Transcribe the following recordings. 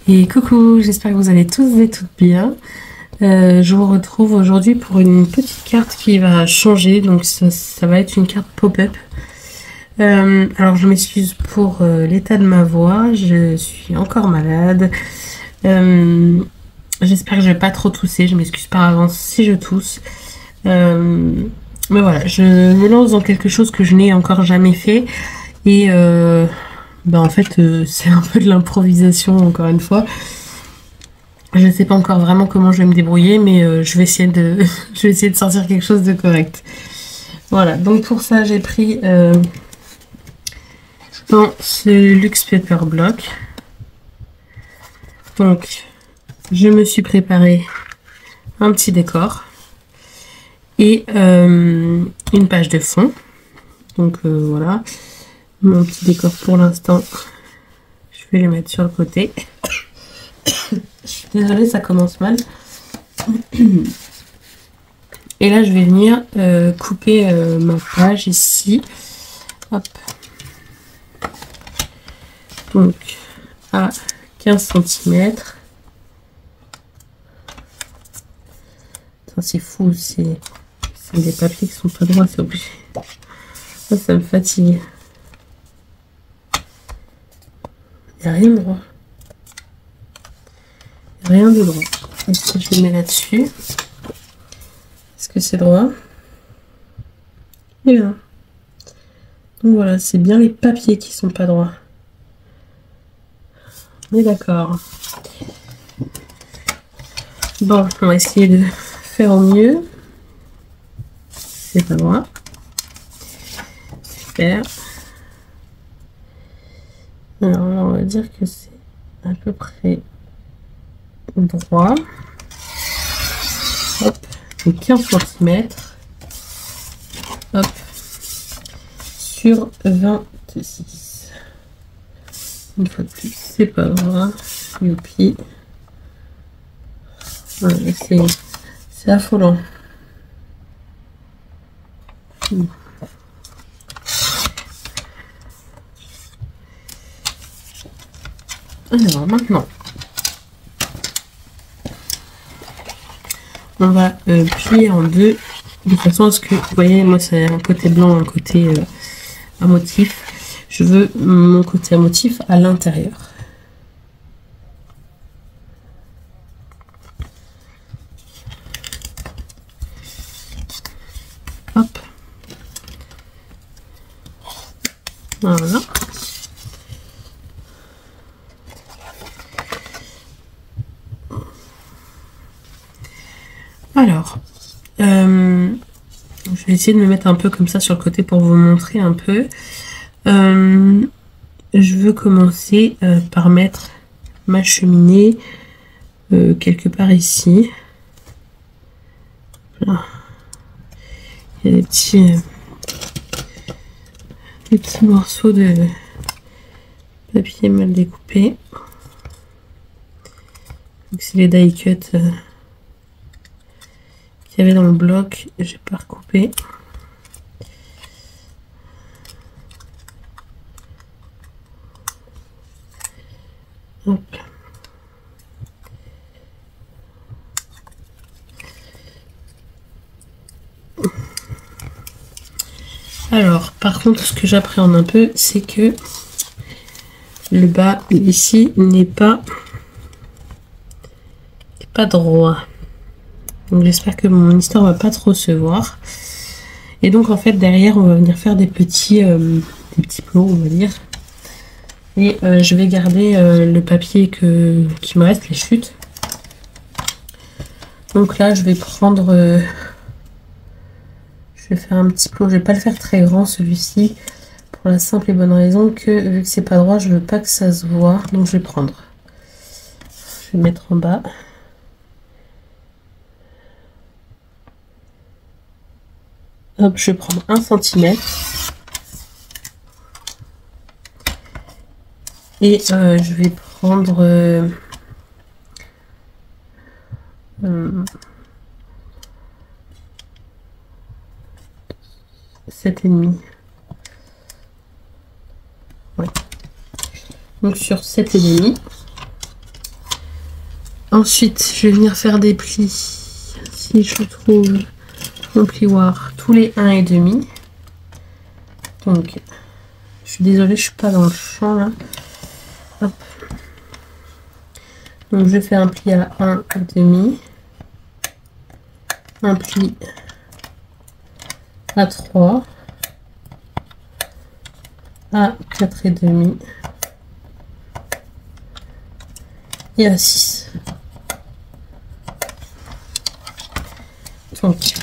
Et coucou, j'espère que vous allez tous et toutes bien. Je vous retrouve aujourd'hui pour une petite carte qui va changer, donc ça va être une carte pop-up. Alors je m'excuse pour l'état de ma voix, je suis encore malade. J'espère que je vais pas trop tousser, je m'excuse par avance si je tousse. Mais voilà, je me lance dans quelque chose que je n'ai encore jamais fait. Et en fait, c'est un peu de l'improvisation encore une fois. Je ne sais pas encore vraiment comment je vais me débrouiller, mais je vais essayer de, je vais essayer de sortir quelque chose de correct. Voilà, donc pour ça, j'ai pris ce Luxe Paper Block. Donc, je me suis préparé un petit décor et une page de fond. Donc voilà, mon petit décor pour l'instant, je vais les mettre sur le côté. Je suis désolée, ça commence mal. Et là, je vais venir couper ma page ici. Hop. Donc, à 15 cm. C'est fou, c'est des papiers qui sont pas droits, c'est obligé. Ça me fatigue. Il n'y a rien de droit. Rien de droit. Et si je le mets là-dessus, est-ce que c'est droit? Et là. Donc voilà, c'est bien les papiers qui sont pas droits. On est d'accord. Bon, on va essayer de faire au mieux. C'est pas droit. Super. Alors là, on va dire que c'est à peu près droit. Hop, donc 15 cm. Hop, sur 26. Une fois de plus, c'est pas droit. Youpi. Voilà, c'est affolant. Alors maintenant, on va plier en deux de façon à ce que, vous voyez, moi c'est un côté blanc, un côté à motif. Je veux mon côté à motif à l'intérieur. Hop. Voilà. Alors, je vais essayer de me mettre un peu comme ça sur le côté pour vous montrer un peu. Je veux commencer par mettre ma cheminée quelque part ici. Voilà. Il y a des petits morceaux de papier mal découpés. Donc c'est les die cut qu'il y avait dans le bloc, j'ai pas recoupé. Hop. Alors, par contre, ce que j'appréhende un peu, c'est que le bas ici n'est pas droit. Donc j'espère que mon histoire va pas trop se voir. Et donc en fait derrière on va venir faire des petits plots, on va dire. Et je vais garder le papier qui me reste, les chutes. Donc là je vais prendre, je vais faire un petit plot. Je vais pas le faire très grand celui-ci, pour la simple et bonne raison que vu que c'est pas droit, je veux pas que ça se voit. Donc je vais prendre, je vais mettre en bas. Hop, je vais prendre 1 cm. Et je vais prendre 7,5. Ouais. Donc sur 7,5. Ensuite, je vais venir faire des plis. Si je trouve mon plioir, tous les 1,5. Donc, je suis désolée, je suis pas dans le champ là. Hop. Donc, je fais un pli à 1,5. Un pli à 3. À 4,5. Et à 6. Donc,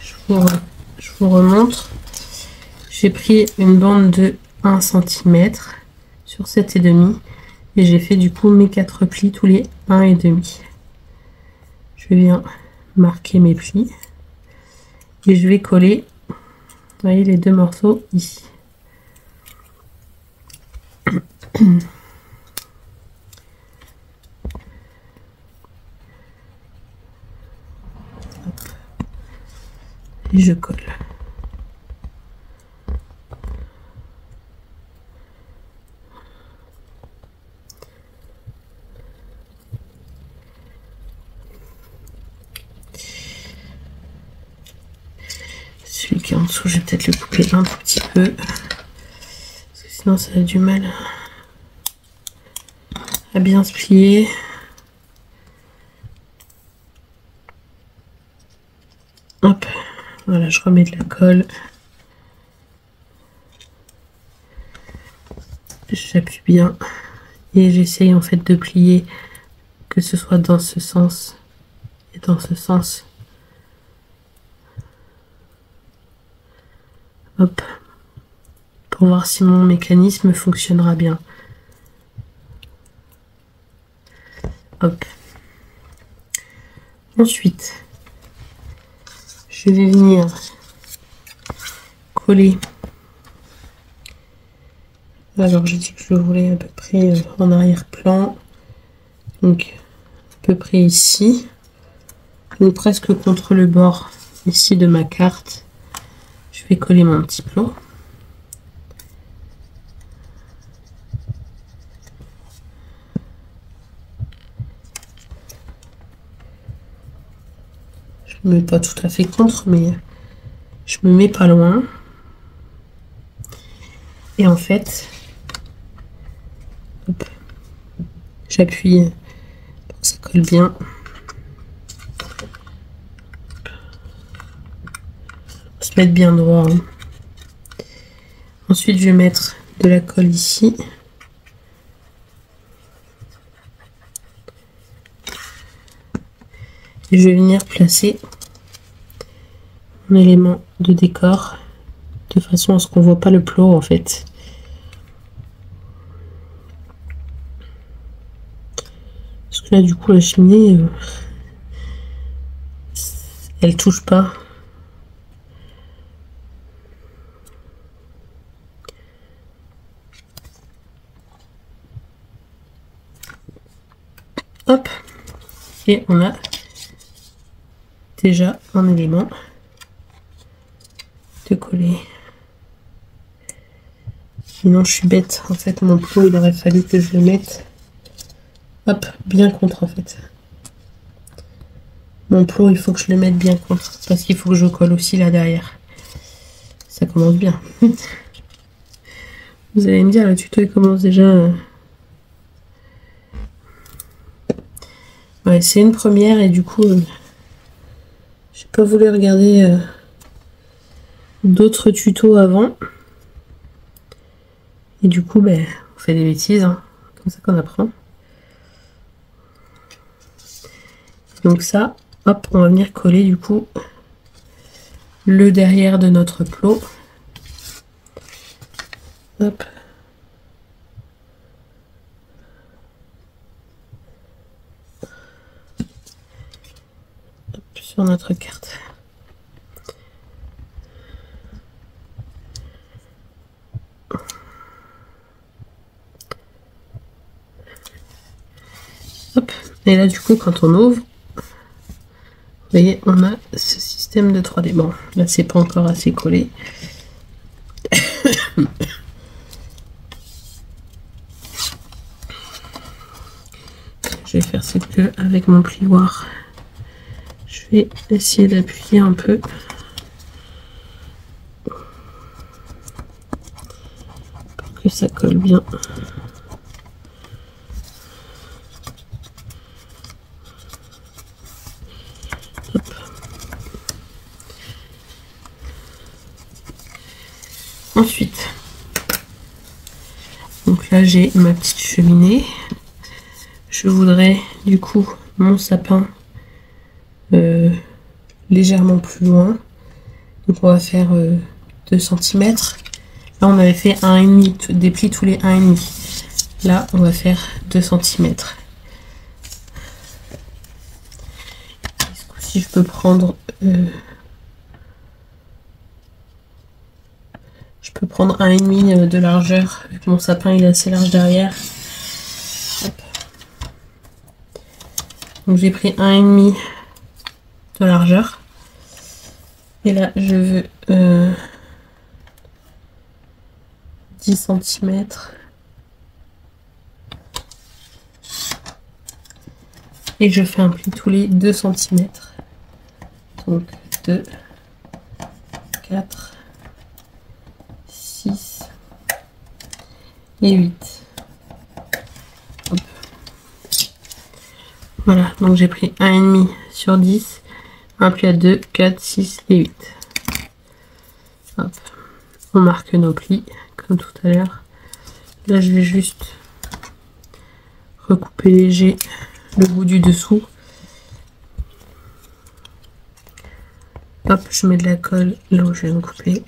je vous remontre. J'ai pris une bande de 1 cm sur 7,5 et j'ai fait du coup mes 4 plis tous les 1,5. Je viens marquer mes plis et je vais coller, vous voyez, les deux morceaux ici. Et je colle. Celui qui est en dessous, je vais peut-être le couper un tout petit peu, parce que sinon ça a du mal à bien se plier. Hop, voilà, je remets de la colle. J'appuie bien et j'essaye en fait de plier, que ce soit dans ce sens et dans ce sens. Hop, pour voir si mon mécanisme fonctionnera bien. Hop. Ensuite, je vais venir coller. Alors j'ai dit que je le voulais à peu près en arrière-plan, donc à peu près ici, donc presque contre le bord ici de ma carte. Je vais coller mon petit plot. Je me mets pas tout à fait contre, mais je me mets pas loin. Et en fait, j'appuie pour que ça colle bien. Se mettre bien droit. Hein. Ensuite, je vais mettre de la colle ici. Et je vais venir placer mon élément de décor de façon à ce qu'on voit pas le plot en fait. Parce que là du coup la cheminée elle touche pas. Hop, et on a déjà un élément de coller. Sinon je suis bête, en fait mon plot il aurait fallu que je le mette hop bien contre en fait. Mon plot il faut que je le mette bien contre parce qu'il faut que je colle aussi là derrière. Ça commence bien. Vous allez me dire le tuto il commence déjà. Ouais, c'est une première et du coup j'ai pas voulu regarder d'autres tutos avant. Et du coup, ben, on fait des bêtises, hein. Comme ça qu'on apprend. Donc ça, hop, on va venir coller du coup le derrière de notre plot. Hop. Hop, sur notre carte. Hop. Et là du coup quand on ouvre, vous voyez on a ce système de 3D. Bon là c'est pas encore assez collé. je vais faire, c'est que avec mon plioir, je vais essayer d'appuyer un peu. Pour que ça colle bien. Hop. Ensuite, donc là j'ai ma petite cheminée. Je voudrais du coup mon sapin légèrement plus loin. Donc on va faire 2 cm. Là on avait fait 1,5, des plis tous les 1,5. Là on va faire 2 cm. Ce coup-ci je peux prendre 1,5 de largeur, vu que mon sapin il est assez large derrière. Hop. Donc j'ai pris 1,5 de largeur. Et là je veux 10 cm. Et je fais un pli tous les 2 cm. Donc 2, 4, 6 et 8. Hop. Voilà, donc j'ai pris 1,5 sur 10, un pli à 2, 4, 6 et 8. Hop. On marque nos plis, comme tout à l'heure. Là, je vais juste recouper léger le bout du dessous. Hop, je mets de la colle là où je viens de couper.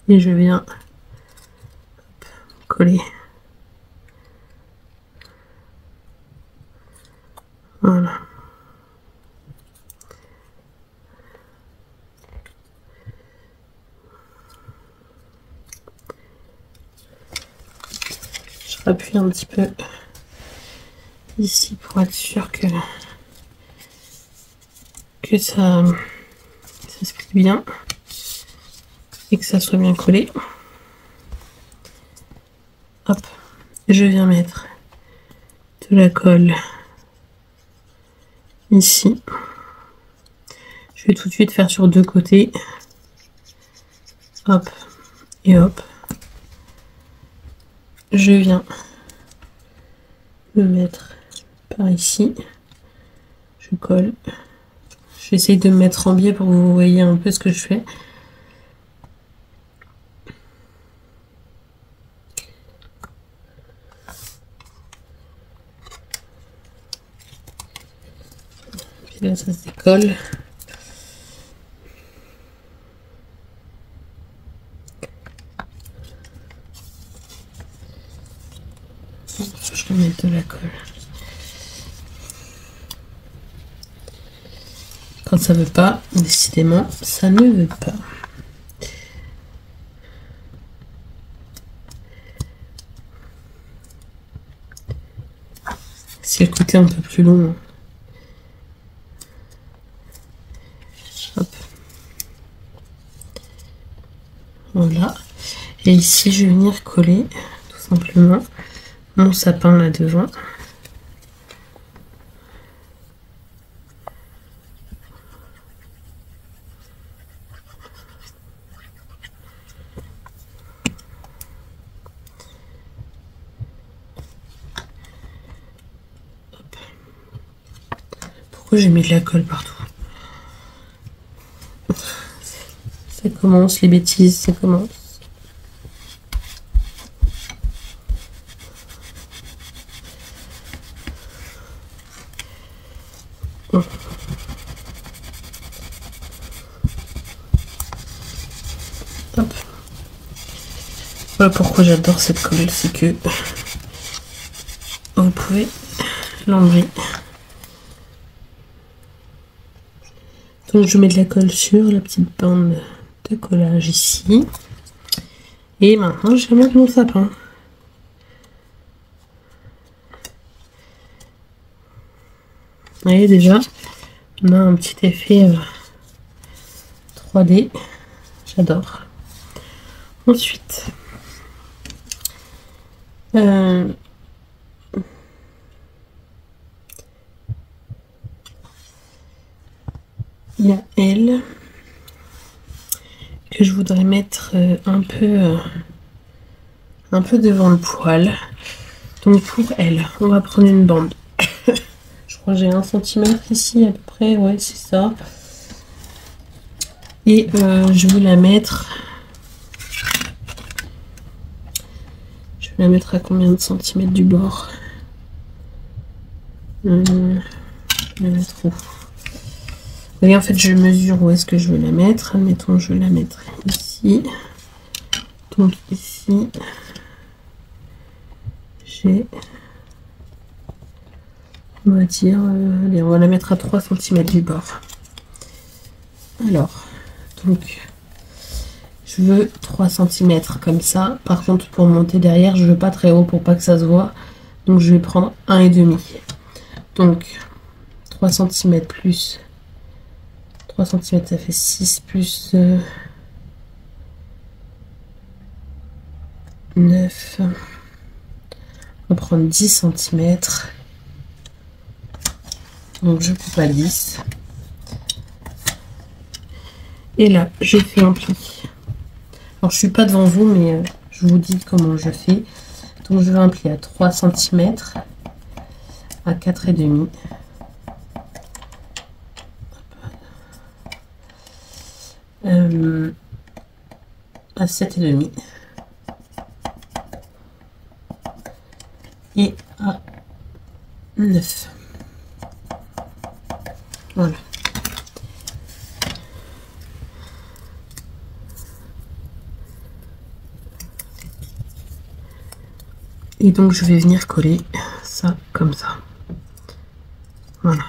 Et je viens hop, coller. Voilà. Je rappuie un petit peu ici pour être sûr que ça se plie bien et que ça soit bien collé. Hop, je viens mettre de la colle ici. Je vais tout de suite faire sur 2 côtés. Hop et hop. Je viens le mettre par ici. Je colle. J'essaye de me mettre en biais pour que vous voyez un peu ce que je fais. Puis là, ça se décolle. Je vais mettre de la colle. Quand ça veut pas, décidément, ça ne veut pas. C'est le côté un peu plus long. Hop. Voilà. Et ici, je vais venir coller, tout simplement, mon sapin là devant. Pourquoi j'ai mis de la colle partout? Ça commence, les bêtises, ça commence. Hop. Voilà pourquoi j'adore cette colle, c'est que vous pouvez l'enlever. Donc je mets de la colle sur la petite bande de collage ici. Et maintenant je vais mettre mon sapin. Vous voyez déjà, on a un petit effet 3D. J'adore. Ensuite, il y a elle que je voudrais mettre un peu devant le poil. Donc pour elle, on va prendre une bande. Je crois que j'ai 1 cm ici à peu près, ouais c'est ça. Et je vais la mettre. Je vais la mettre à combien de centimètres du bord? Je vais la mettre où? Et en fait je mesure où est-ce que je veux la mettre. Admettons je vais la mettre ici. Donc ici j'ai, on va dire, allez, on va la mettre à 3 cm du bord. Alors, donc je veux 3 cm comme ça. Par contre pour monter derrière je veux pas très haut pour pas que ça se voit. Donc je vais prendre 1,5. Donc 3 cm plus 3 cm ça fait 6 plus 9. On va prendre 10 cm. Donc je coupe à 10. Et là, j'ai fait un pli. Alors je suis pas devant vous, mais je vous dis comment je fais. Donc je fais un pli à 3 cm, à 4,5. À 7,5. Et à 9. Voilà. Et donc je vais venir coller ça comme ça. Voilà.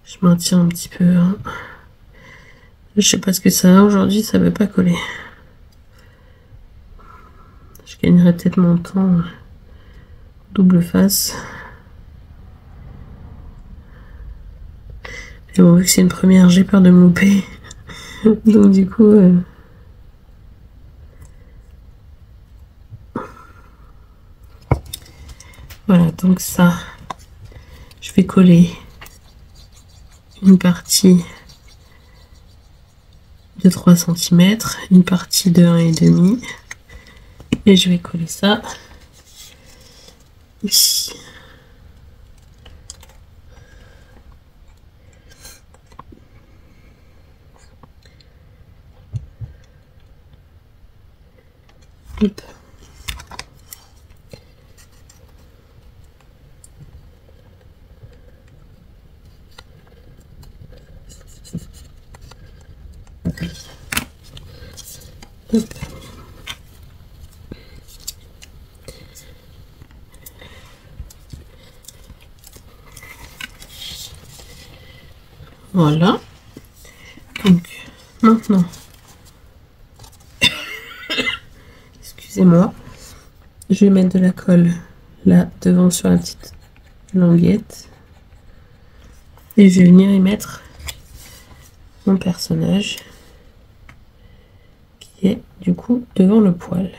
Je maintiens un petit peu. Hein. Je sais pas ce que ça a aujourd'hui, ça veut pas coller. Je gagnerai peut-être mon temps double face. Et bon, vu que c'est une première, j'ai peur de me louper. Donc du coup... Voilà, donc ça, je vais coller une partie de 3 cm, une partie de 1,5 et je vais coller ça ici. Hop. Hop. Voilà. Donc maintenant, excusez-moi, je vais mettre de la colle là devant sur la petite languette et je vais venir y mettre mon personnage qui est du coup devant le poêle.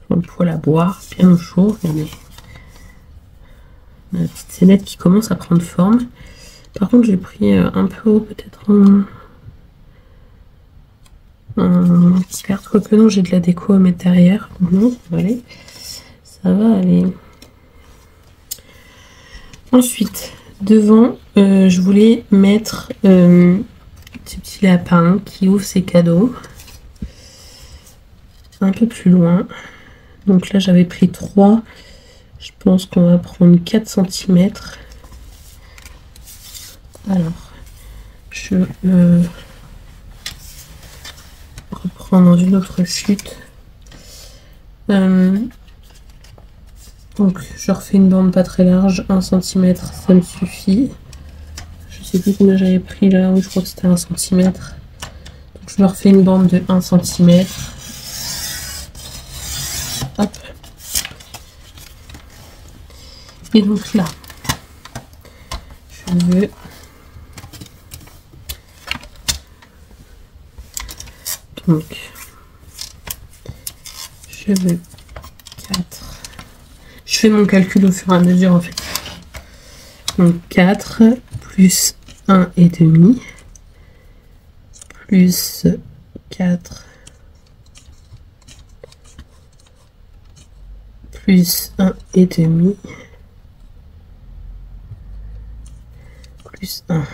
Le poêle à boire bien au chaud. Regardez, la petite sellette qui commence à prendre forme. Par contre j'ai pris un peu haut, peut-être un petit perte, quoique non, j'ai de la déco à mettre derrière. Non, ça va aller. Ça va aller. Ensuite, devant, je voulais mettre ce petit lapin qui ouvre ses cadeaux. Un peu plus loin. Donc là, j'avais pris 3. Je pense qu'on va prendre 4 cm. Alors, je reprends dans une autre chute. Donc, je refais une bande pas très large, 1 cm, ça me suffit. Je sais plus combien j'avais pris là, oui, je crois que c'était 1 cm. Donc, je me refais une bande de 1 cm. Hop. Et donc là, je veux je veux 4. Je fais mon calcul au fur et à mesure en fait. Donc 4 plus 1,5 plus 4 plus 1,5 plus 1.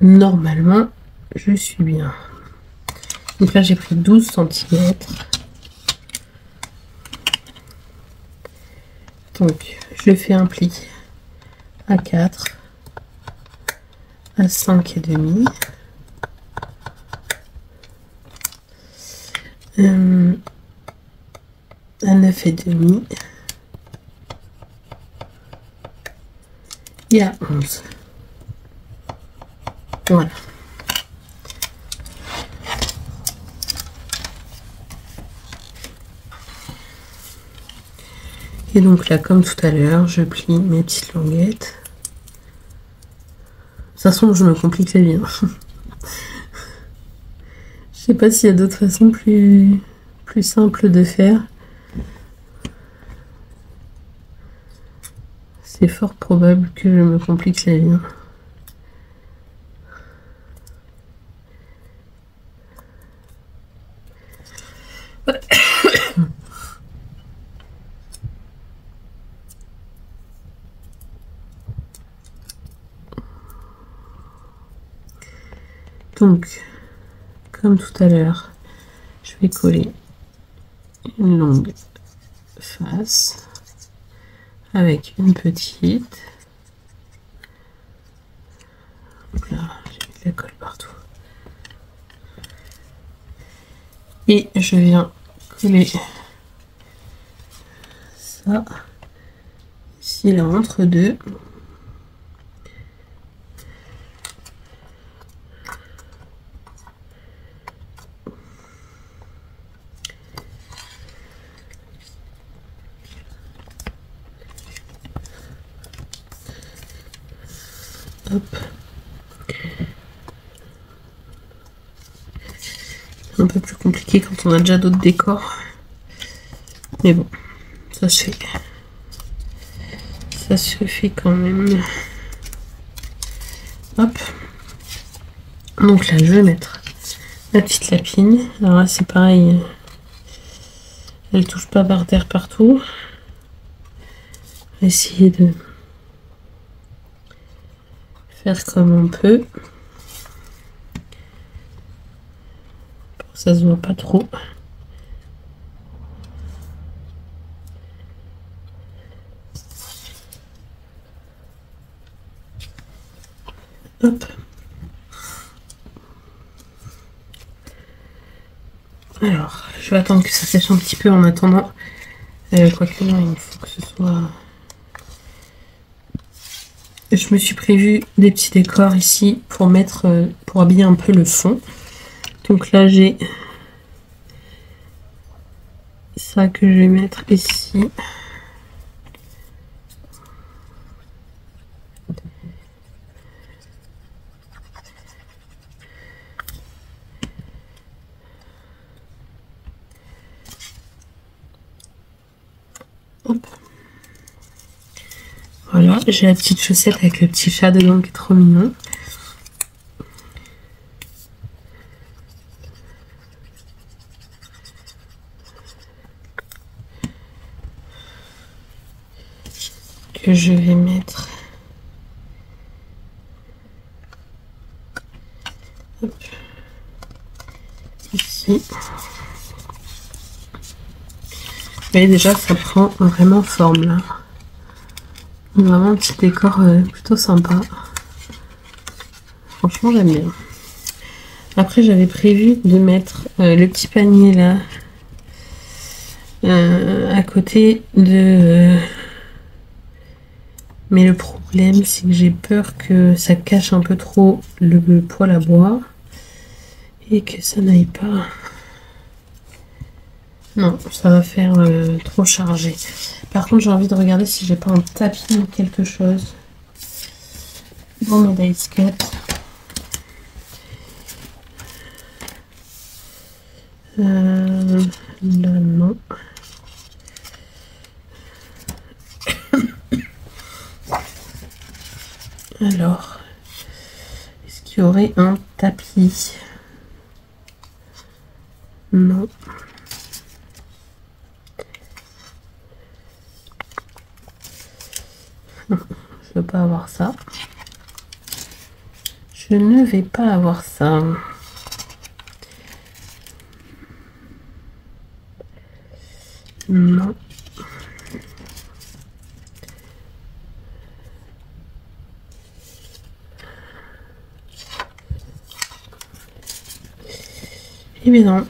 Normalement, je suis bien. Donc là, j'ai pris 12 cm. Donc, je fais un pli à 4, à 5,5, à 9,5 et à 11. Voilà. Et donc là, comme tout à l'heure, je plie mes petites languettes. De toute façon, je me complique la vie. Hein. Je sais pas s'il y a d'autres façons plus simples de faire. C'est fort probable que je me complique la vie. Hein. Donc, comme tout à l'heure, je vais coller une longue face avec une petite. Donc là, j'ai mis de la colle partout. Et je viens coller ça ici là entre deux. Hop. Un peu plus compliqué quand on a déjà d'autres décors. Mais bon, ça se fait. Ça se fait quand même. Hop. Donc là, je vais mettre la petite lapine. Alors là, c'est pareil. Elle touche pas par terre partout. On va essayer de faire comme on peut. Pour que ça se voit pas trop. Hop. Alors, je vais attendre que ça sèche un petit peu en attendant. Quoique non, il faut que ce soit... Je me suis prévu des petits décors ici pour mettre, pour habiller un peu le fond. Donc là, j'ai ça que je vais mettre ici. Hop. Voilà, j'ai la petite chaussette avec le petit chat dedans qui est trop mignon. Que je vais mettre. Hop. Ici. Vous voyez déjà, ça prend vraiment forme là. Vraiment un petit décor plutôt sympa. Franchement, j'aime bien. Après, j'avais prévu de mettre le petit panier là à côté de... mais le problème, c'est que j'ai peur que ça cache un peu trop le poêle à bois et que ça n'aille pas Non, ça va faire trop chargé. Par contre, j'ai envie de regarder si j'ai pas un tapis ou quelque chose dans mes Dayscape. Là, non. Alors, est-ce qu'il y aurait un tapis? Non. Je ne veux pas avoir ça. Je ne vais pas avoir ça. Non. Eh bien non.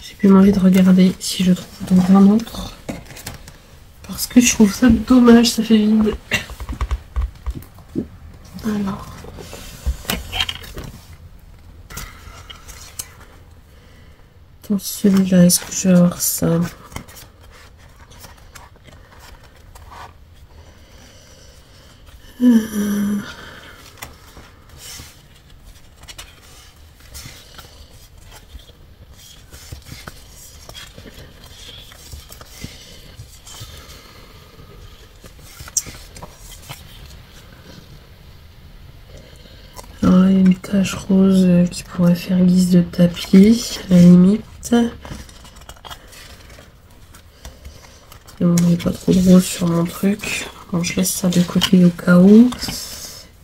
J'ai plus envie de regarder si je trouve dans un autre. Parce que je trouve ça dommage, ça fait vide. Alors. Dans celui-là, est-ce que je vais avoir ça? Alors, il y a une tache rose qui pourrait faire guise de tapis, à la limite. Et bon, il n'y a pas trop de rose sur mon truc. Bon, je laisse ça de côté au cas où.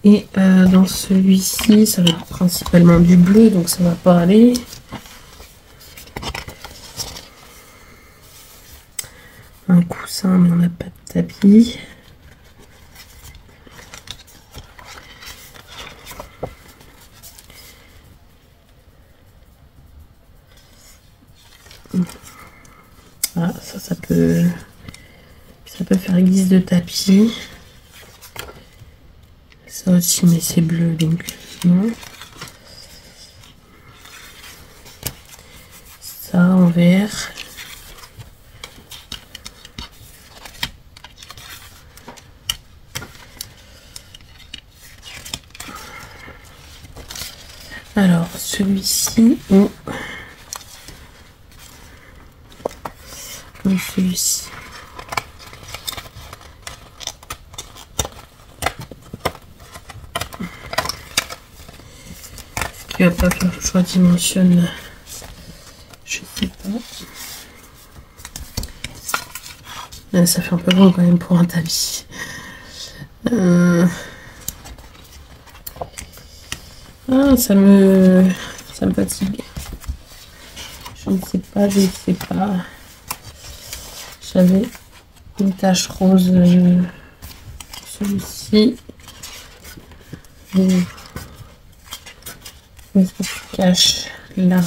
Et dans celui-ci, ça va être principalement du bleu, donc ça va pas aller. Un coussin, mais on n'a pas de tapis. Ah, ça peut faire guise de tapis. Ça aussi, mais c'est bleu, donc non. Ça en vert. Alors, celui-ci ou celui-ci. Il va pas faire le choix dimensionne. Je sais pas. Là, ça fait un peu gros quand même pour un tapis. Ah, ça me fatigue. Je ne sais pas, je ne sais pas. J'avais une tache rose, celui-ci. Est-ce que je cache là?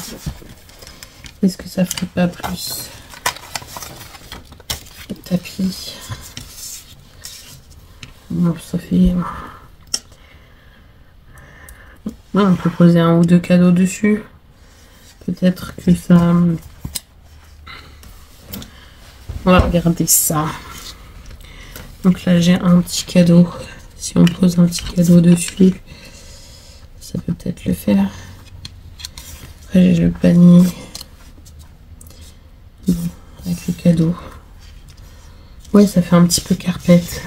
Est-ce que ça ferait pas plus le tapis? Non, ça fait... On peut poser un ou deux cadeaux dessus. Peut-être que ça... On va regarder ça. Donc là, j'ai un petit cadeau. Si on pose un petit cadeau dessus, ça peut peut-être le faire. Après, j'ai le panier. Non, avec le cadeau. Ouais, ça fait un petit peu carpette.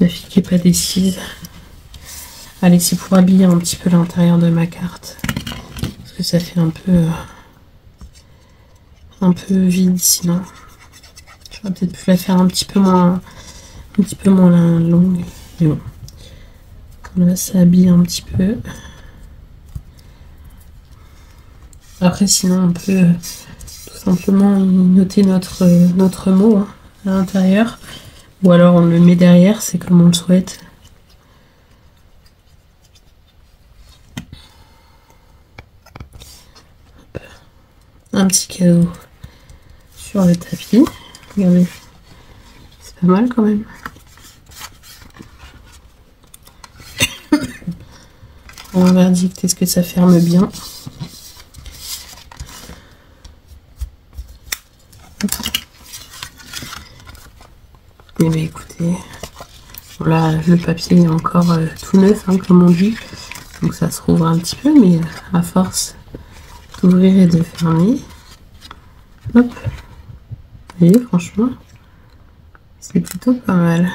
La fille qui n'est pas décise. Allez, c'est pour habiller un petit peu l'intérieur de ma carte. Parce que ça fait un peu vide sinon. J'aurais peut-être pu la faire un petit peu moins longue. Mais bon. Comme là, ça habille un petit peu. Après, sinon, on peut tout simplement y noter notre mot hein, à l'intérieur. Ou alors on le met derrière, c'est comme on le souhaite. Hop. Un petit cadeau sur le tapis. Regardez, c'est pas mal quand même. un verdict, est-ce que ça ferme bien? Eh bien écoutez, voilà, le papier est encore tout neuf, hein, comme on dit. Donc ça se rouvre un petit peu, mais à force d'ouvrir et de fermer, hop, vous voyez, franchement, c'est plutôt pas mal.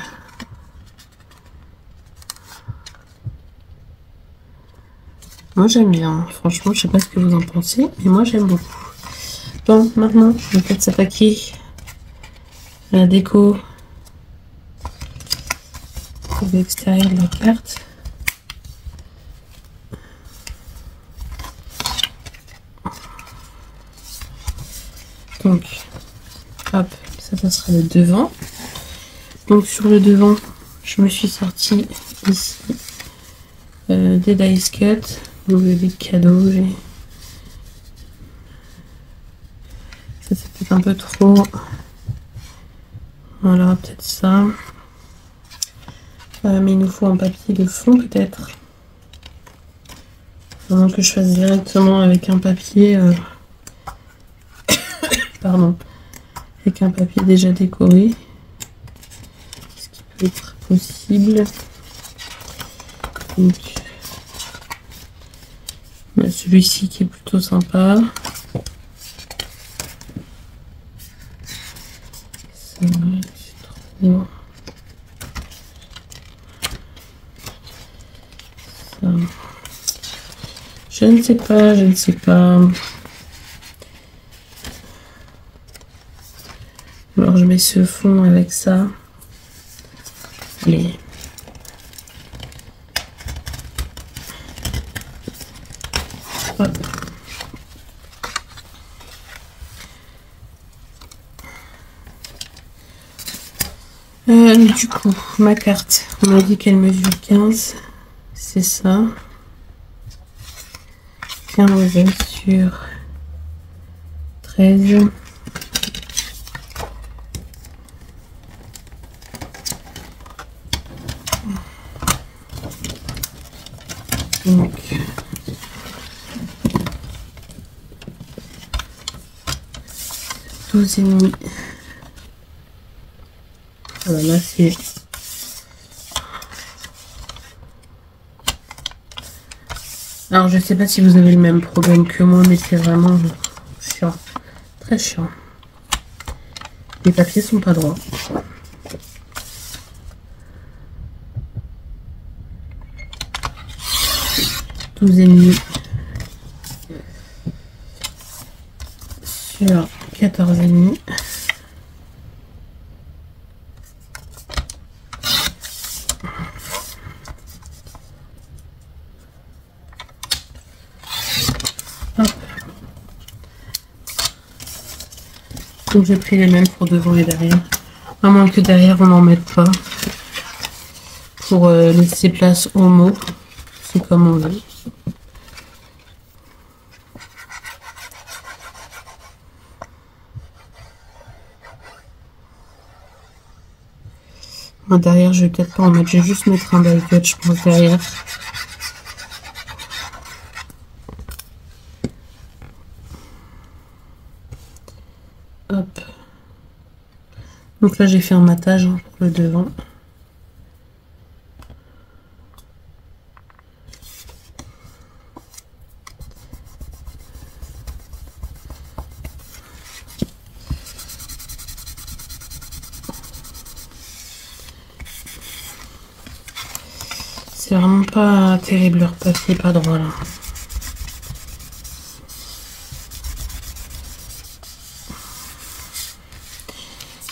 Moi j'aime bien, franchement, je sais pas ce que vous en pensez, mais moi j'aime beaucoup. Bon, maintenant, on va peut-être s'attaquer à la déco de l'extérieur de la carte. Donc, hop, ça sera le devant. Donc sur le devant, je me suis sorti ici des dice cut, donc des cadeaux. Ça c'est peut-être un peu trop. Voilà, peut-être ça. Mais il nous faut un papier de fond peut-être. Avant que je fasse directement avec un papier. Pardon. Avec un papier déjà décoré. Ce qui peut être possible. Donc, celui-ci qui est plutôt sympa. C'est trop. Ça. Je ne sais pas, je ne sais pas. Alors je mets ce fond avec ça. Allez. Hop. Du coup, ma carte, on m'a dit qu'elle mesure 15. C'est ça. 15 sur 13. Donc, 12,5. Voilà, là c'est... Alors je sais pas si vous avez le même problème que moi, mais c'est vraiment chiant. Très chiant. Les papiers sont pas droits. Et demi sur 14,5. Donc j'ai pris les mêmes pour devant et derrière. À moins que derrière on n'en mette pas. Pour laisser place aux mots. C'est comme on veut. Moi, derrière, je vais peut-être pas en mettre. Je vais juste mettre un die cut, je pense, derrière. Hop. Donc là, j'ai fait un matage hein, pour le devant. C'est vraiment pas terrible, leur papier pas droit là.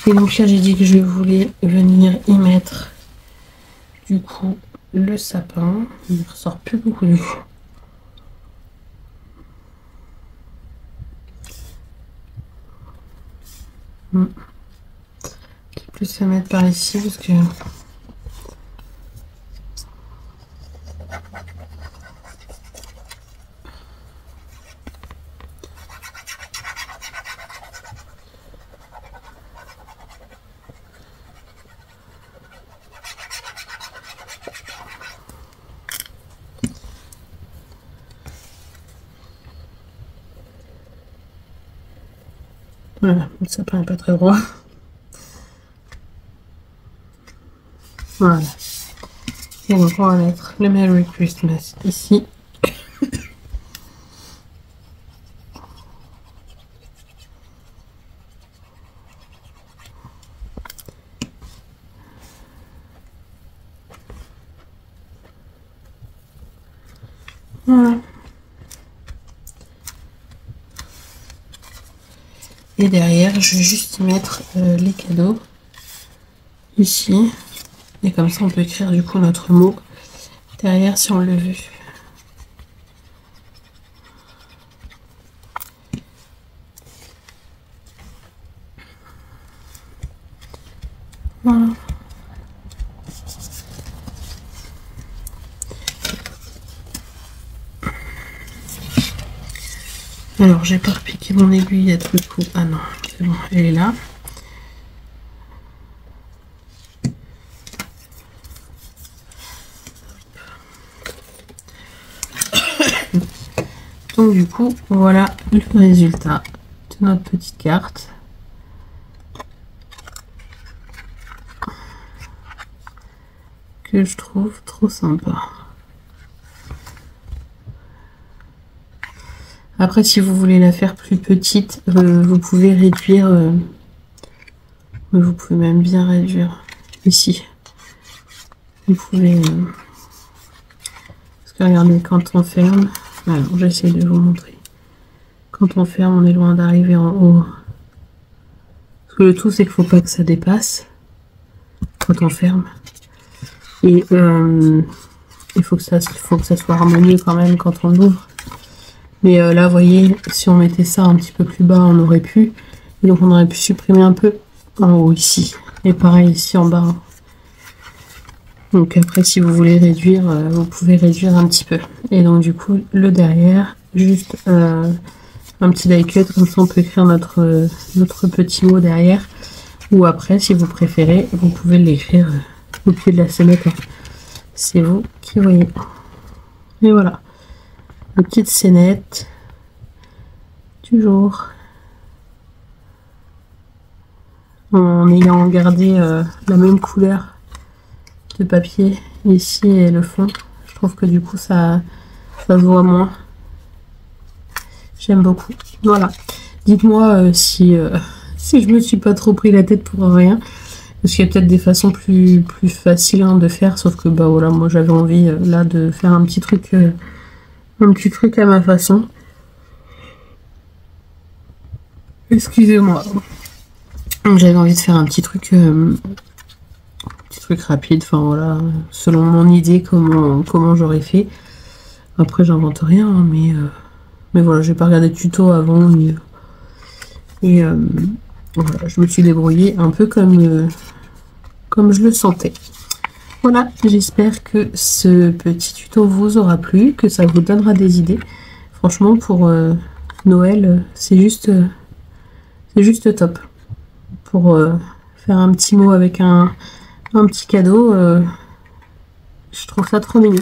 Et donc là j'ai dit que je voulais venir y mettre du coup le sapin. Il ne ressort plus beaucoup du coup. Plus se mettre par ici parce que Voilà, le sapin n'est pas très droit. Voilà. Et donc on va mettre le Merry Christmas ici. Voilà. Et derrière, je vais juste y mettre les cadeaux ici. Et comme ça, on peut écrire du coup notre mot derrière si on le veut. Voilà. Alors, j'ai pas repiqué mon aiguillette du coup. Ah non, c'est bon, elle est là. Donc du coup, voilà le résultat de notre petite carte. Que je trouve trop sympa. Après, si vous voulez la faire plus petite, vous pouvez réduire. Vous pouvez même bien réduire ici. Vous pouvez. Parce que regardez, quand on ferme. Alors, j'essaie de vous montrer. Quand on ferme, on est loin d'arriver en haut. Parce que le tout, c'est qu'il ne faut pas que ça dépasse. Quand on ferme. Et il faut que ça soit harmonieux quand même quand on ouvre. Mais là, vous voyez, si on mettait ça un petit peu plus bas, on aurait pu. Et donc, on aurait pu supprimer un peu en haut ici. Et pareil ici en bas. Donc après, si vous voulez réduire, vous pouvez réduire un petit peu. Et donc du coup, le derrière, juste un petit die cut, comme ça on peut écrire notre petit mot derrière. Ou après, si vous préférez, vous pouvez l'écrire au pied de la sonnette. C'est vous qui voyez. Et voilà. Une petite scénette du jour. En ayant gardé la même couleur de papier ici et le fond. Je trouve que du coup ça se voit moins. J'aime beaucoup. Voilà. Dites-moi si je me suis pas trop pris la tête pour rien. Parce qu'il y a peut-être des façons plus faciles de faire. Sauf que bah voilà, moi j'avais envie là de faire un petit truc à ma façon. Excusez-moi. J'avais envie de faire un petit truc rapide, enfin voilà, selon mon idée, comment j'aurais fait. Après, j'invente rien, hein, mais voilà, j'ai pas regardé de tuto avant, et voilà, je me suis débrouillée un peu comme je le sentais. Voilà, j'espère que ce petit tuto vous aura plu, que ça vous donnera des idées. Franchement, pour Noël, c'est juste top. Pour faire un petit mot avec un petit cadeau, je trouve ça trop mignon.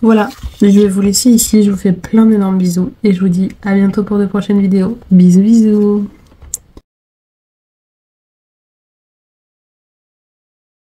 Voilà, je vais vous laisser ici, je vous fais plein d'énormes bisous et je vous dis à bientôt pour de prochaines vidéos. Bisous bisous.